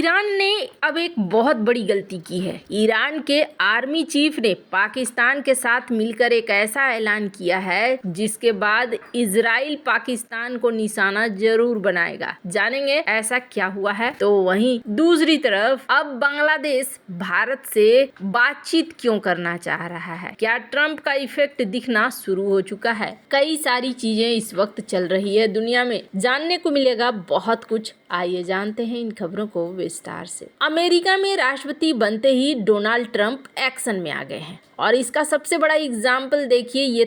Iran ने अब एक बहुत बड़ी गलती की है। ईरान के आर्मी चीफ ने पाकिस्तान के साथ मिलकर एक ऐसा ऐलान किया है जिसके बाद इजराइल पाकिस्तान को निशाना जरूर बनाएगा। जानेंगे ऐसा क्या हुआ है। तो वहीं दूसरी तरफ अब बांग्लादेश भारत से बातचीत क्यों करना चाह रहा है? क्या ट्रंप का इफेक्ट दिखना शुरू हो चुका है? कई सारी चीजें इस वक्त चल रही है दुनिया में, जानने को मिलेगा बहुत कुछ। आइए जानते हैं इन खबरों को विस्तार से। अमेरिका में राष्ट्रपति बनते ही डोनाल्ड ट्रंप एक्शन में आ गए हैं और इसका सबसे बड़ा एग्जाम्पल देखिए ये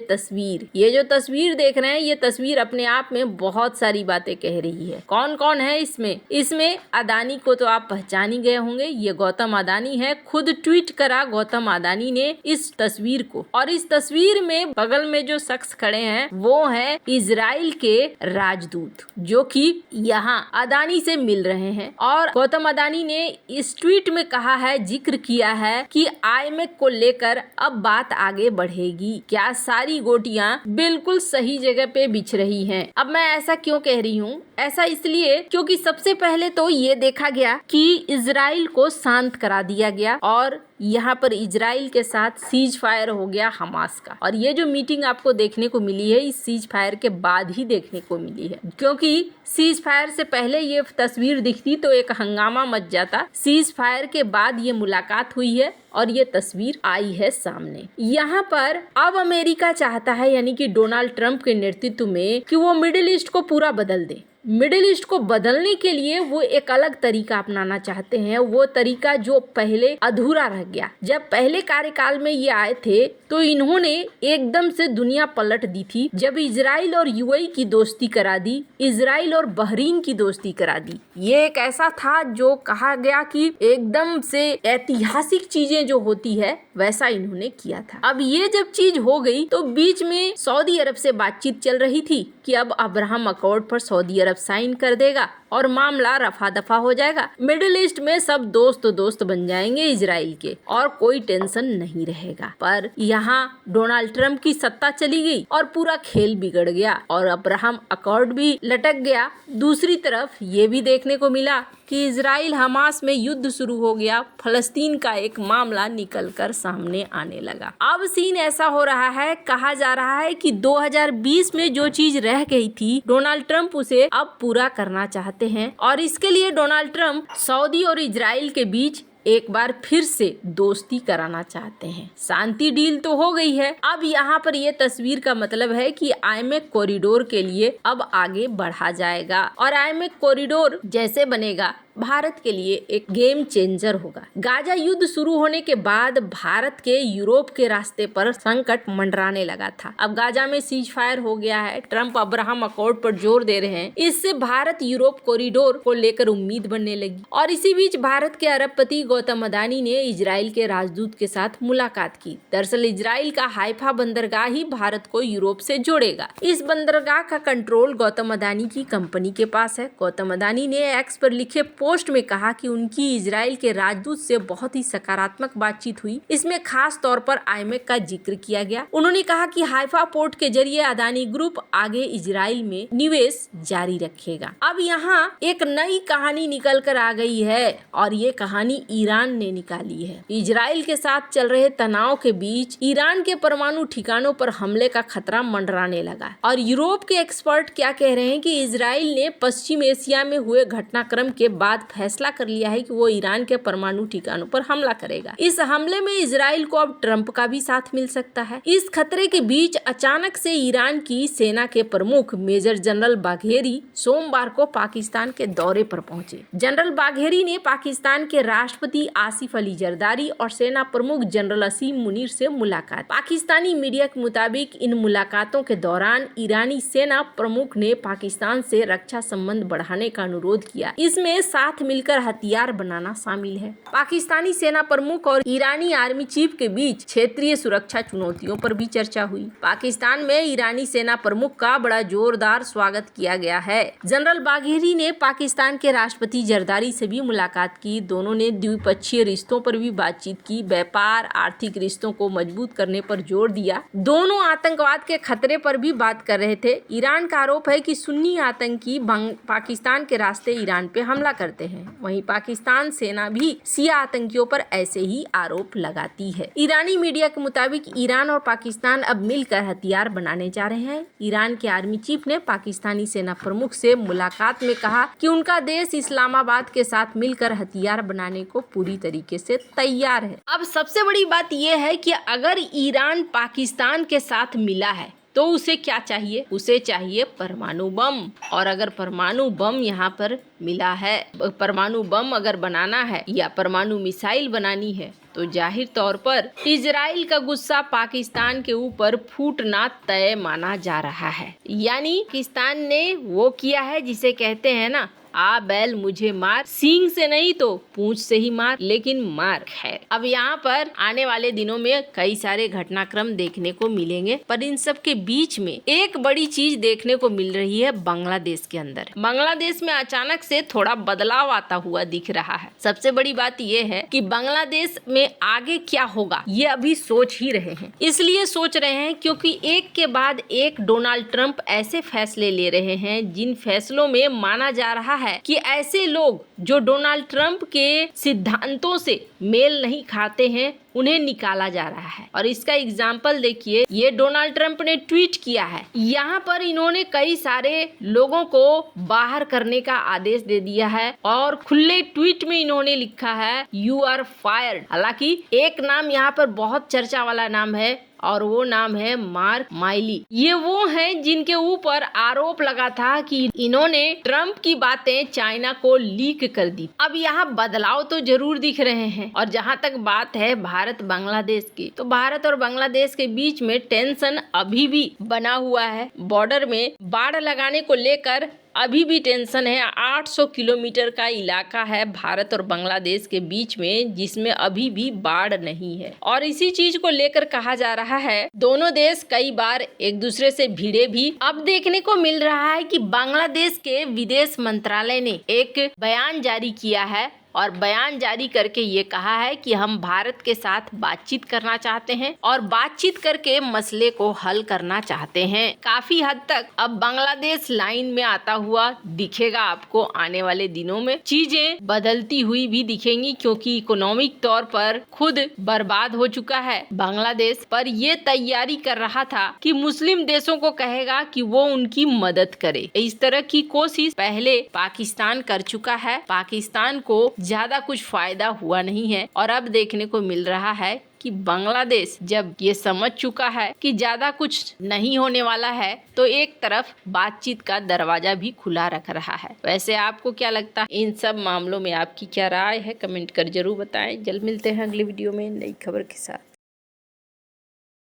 जो तस्वीर देख रहे हैं, ये तस्वीर अपने आप में बहुत सारी बातें कह रही है। कौन कौन है इसमें अदानी को तो आप पहचान ही गए होंगे। ये गौतम अदानी है, खुद ट्वीट करा गौतम अदानी ने इस तस्वीर को। और इस तस्वीर में बगल में जो शख्स खड़े हैं वो है इजराइल के राजदूत, जो कि यहाँ अदानी से मिल रहे हैं। और गौतम अदानी ने इस ट्वीट में कहा है, जिक्र किया है कि आईएमएफ को लेकर अब बात आगे बढ़ेगी। क्या सारी गोटियां बिल्कुल सही जगह पे बिछ रही हैं। अब मैं ऐसा क्यों कह रही हूँ? ऐसा इसलिए क्योंकि सबसे पहले तो ये देखा गया कि इजराइल को शांत करा दिया गया और यहाँ पर इजराइल के साथ सीज फायर हो गया हमास का। और ये जो मीटिंग आपको देखने को मिली है, इस सीज फायर के बाद ही देखने को मिली है, क्योंकि सीज फायर से पहले ये तस्वीर दिखती तो एक हंगामा मच जाता। सीज फायर के बाद ये मुलाकात हुई है और ये तस्वीर आई है सामने। यहाँ पर अब अमेरिका चाहता है, यानी कि डोनाल्ड ट्रंप के नेतृत्व में, कि वो मिडिल ईस्ट को पूरा बदल दे। मिडिल ईस्ट को बदलने के लिए वो एक अलग तरीका अपनाना चाहते हैं, वो तरीका जो पहले अधूरा रह गया। जब पहले कार्यकाल में ये आए थे तो इन्होंने एकदम से दुनिया पलट दी थी। जब इजराइल और यूएई की दोस्ती करा दी, इजराइल और बहरीन की दोस्ती करा दी। ये एक ऐसा था जो कहा गया कि एकदम से ऐतिहासिक चीजें जो होती है वैसा इन्होंने किया था। अब ये जब चीज हो गई तो बीच में सऊदी अरब से बातचीत चल रही थी कि अब अब्राहम अकॉर्ड पर सऊदी अरब साइन कर देगा और मामला रफा दफा हो जाएगा। मिडिल ईस्ट में सब दोस्त बन जाएंगे इजराइल के और कोई टेंशन नहीं रहेगा। पर यहाँ डोनाल्ड ट्रंप की सत्ता चली गई और पूरा खेल बिगड़ गया और अब्राहम अकॉर्ड भी लटक गया। दूसरी तरफ ये भी देखने को मिला कि इजराइल हमास में युद्ध शुरू हो गया। फलस्तीन का एक मामला निकलकर सामने आने लगा। अब सीन ऐसा हो रहा है, कहा जा रहा है कि 2020 में जो चीज रह गई थी, डोनाल्ड ट्रंप उसे अब पूरा करना चाहते हैं और इसके लिए डोनाल्ड ट्रंप सऊदी और इजराइल के बीच एक बार फिर से दोस्ती कराना चाहते हैं। शांति डील तो हो गई है। अब यहाँ पर ये तस्वीर का मतलब है कि आईएमएफ कॉरिडोर के लिए अब आगे बढ़ा जाएगा और आईएमएफ कॉरिडोर जैसे बनेगा भारत के लिए एक गेम चेंजर होगा। गाजा युद्ध शुरू होने के बाद भारत के यूरोप के रास्ते पर संकट मंडराने लगा था। अब गाजा में सीज फायर हो गया है। ट्रंप अब्राहम अकॉर्ड पर जोर दे रहे हैं। इससे भारत यूरोप कॉरिडोर को लेकर उम्मीद बनने लगी। और इसी बीच भारत के अरबपति गौतम अदानी ने इजराइल के राजदूत के साथ मुलाकात की। दरअसल इजराइल का हाइफा बंदरगाह ही भारत को यूरोप से जोड़ेगा। इस बंदरगाह का कंट्रोल गौतम अदानी की कंपनी के पास है। गौतम अदानी ने एक्स पर लिखे पोस्ट में कहा कि उनकी इजराइल के राजदूत से बहुत ही सकारात्मक बातचीत हुई। इसमें खास तौर पर आईएमएफ का जिक्र किया गया। उन्होंने कहा कि हाइफा पोर्ट के जरिए अदानी ग्रुप आगे इजराइल में निवेश जारी रखेगा। अब यहाँ एक नई कहानी निकल कर आ गई है और ये कहानी ईरान ने निकाली है। इजराइल के साथ चल रहे तनाव के बीच ईरान के परमाणु ठिकानों पर हमले का खतरा मंडराने लगा और यूरोप के एक्सपर्ट क्या कह रहे हैं कि इजराइल ने पश्चिम एशिया में हुए घटनाक्रम के बाद फैसला कर लिया है कि वो ईरान के परमाणु ठिकानों पर हमला करेगा। इस हमले में इजराइल को अब ट्रंप का भी साथ मिल सकता है। इस खतरे के बीच अचानक से ईरान की सेना के प्रमुख मेजर जनरल बाघेरी सोमवार को पाकिस्तान के दौरे पर पहुंचे। जनरल बाघेरी ने पाकिस्तान के राष्ट्रपति आसिफ अली जरदारी और सेना प्रमुख जनरल असीम मुनीर से मुलाकात। पाकिस्तानी मीडिया के मुताबिक इन मुलाकातों के दौरान ईरानी सेना प्रमुख ने पाकिस्तान से रक्षा संबंध बढ़ाने का अनुरोध किया। इसमें साथ मिलकर हथियार बनाना शामिल है। पाकिस्तानी सेना प्रमुख और ईरानी आर्मी चीफ के बीच क्षेत्रीय सुरक्षा चुनौतियों पर भी चर्चा हुई। पाकिस्तान में ईरानी सेना प्रमुख का बड़ा जोरदार स्वागत किया गया है। जनरल बाघेरी ने पाकिस्तान के राष्ट्रपति जरदारी से भी मुलाकात की। दोनों ने द्विपक्षीय रिश्तों पर भी बातचीत की, व्यापार आर्थिक रिश्तों को मजबूत करने पर जोर दिया। दोनों आतंकवाद के खतरे पर भी बात कर रहे थे। ईरान का आरोप है कि सुन्नी आतंकी पाकिस्तान के रास्ते ईरान पे हमला कर करते हैं। वहीं पाकिस्तान सेना भी शिया आतंकियों पर ऐसे ही आरोप लगाती है। ईरानी मीडिया के मुताबिक ईरान और पाकिस्तान अब मिलकर हथियार बनाने जा रहे हैं। ईरान के आर्मी चीफ ने पाकिस्तानी सेना प्रमुख से मुलाकात में कहा कि उनका देश इस्लामाबाद के साथ मिलकर हथियार बनाने को पूरी तरीके से तैयार है। अब सबसे बड़ी बात यह है कि अगर ईरान पाकिस्तान के साथ मिला है तो उसे क्या चाहिए? उसे चाहिए परमाणु बम। और अगर परमाणु बम यहाँ पर मिला है, परमाणु बम अगर बनाना है या परमाणु मिसाइल बनानी है, तो जाहिर तौर पर इजराइल का गुस्सा पाकिस्तान के ऊपर फूटना तय माना जा रहा है। यानी पाकिस्तान ने वो किया है जिसे कहते हैं ना, आ बैल मुझे मार, सींग से नहीं तो पूंछ से ही मार, लेकिन मार। खैर, अब यहाँ पर आने वाले दिनों में कई सारे घटनाक्रम देखने को मिलेंगे, पर इन सब के बीच में एक बड़ी चीज देखने को मिल रही है बांग्लादेश के अंदर। बांग्लादेश में अचानक से थोड़ा बदलाव आता हुआ दिख रहा है। सबसे बड़ी बात यह है कि बांग्लादेश में आगे क्या होगा ये अभी सोच ही रहे हैं। इसलिए सोच रहे हैं क्योंकि एक के बाद एक डोनाल्ड ट्रंप ऐसे फैसले ले रहे हैं जिन फैसलों में माना जा रहा है कि ऐसे लोग जो डोनाल्ड ट्रंप के सिद्धांतों से मेल नहीं खाते हैं उन्हें निकाला जा रहा है। और इसका एग्जाम्पल देखिए, ये डोनाल्ड ट्रंप ने ट्वीट किया है। यहाँ पर इन्होंने कई सारे लोगों को बाहर करने का आदेश दे दिया है और खुले ट्वीट में इन्होंने लिखा है यू आर फायर्ड। हालांकि एक नाम यहाँ पर बहुत चर्चा वाला नाम है और वो नाम है मार्क माइली। ये वो हैं जिनके ऊपर आरोप लगा था कि इन्होंने ट्रंप की बातें चाइना को लीक कर दी। अब यहाँ बदलाव तो जरूर दिख रहे हैं। और जहाँ तक बात है भारत बांग्लादेश की, तो भारत और बांग्लादेश के बीच में टेंशन अभी भी बना हुआ है। बॉर्डर में बाड़ लगाने को लेकर अभी भी टेंशन है। 800 किलोमीटर का इलाका है भारत और बांग्लादेश के बीच में, जिसमें अभी भी बाढ़ नहीं है। और इसी चीज को लेकर कहा जा रहा है दोनों देश कई बार एक दूसरे से भिड़े भी। अब देखने को मिल रहा है कि बांग्लादेश के विदेश मंत्रालय ने एक बयान जारी किया है और बयान जारी करके ये कहा है कि हम भारत के साथ बातचीत करना चाहते हैं और बातचीत करके मसले को हल करना चाहते हैं। काफी हद तक अब बांग्लादेश लाइन में आता हुआ दिखेगा आपको। आने वाले दिनों में चीजें बदलती हुई भी दिखेंगी क्योंकि इकोनॉमिक तौर पर खुद बर्बाद हो चुका है बांग्लादेश। पर ये तैयारी कर रहा था कि मुस्लिम देशों को कहेगा कि वो उनकी मदद करे। इस तरह की कोशिश पहले पाकिस्तान कर चुका है। पाकिस्तान को ज्यादा कुछ फायदा हुआ नहीं है और अब देखने को मिल रहा है कि बांग्लादेश जब ये समझ चुका है कि ज्यादा कुछ नहीं होने वाला है तो एक तरफ बातचीत का दरवाजा भी खुला रख रहा है। वैसे आपको क्या लगता है इन सब मामलों में? आपकी क्या राय है? कमेंट कर जरूर बताएं। जल्द मिलते हैं अगली वीडियो में नई खबर के साथ।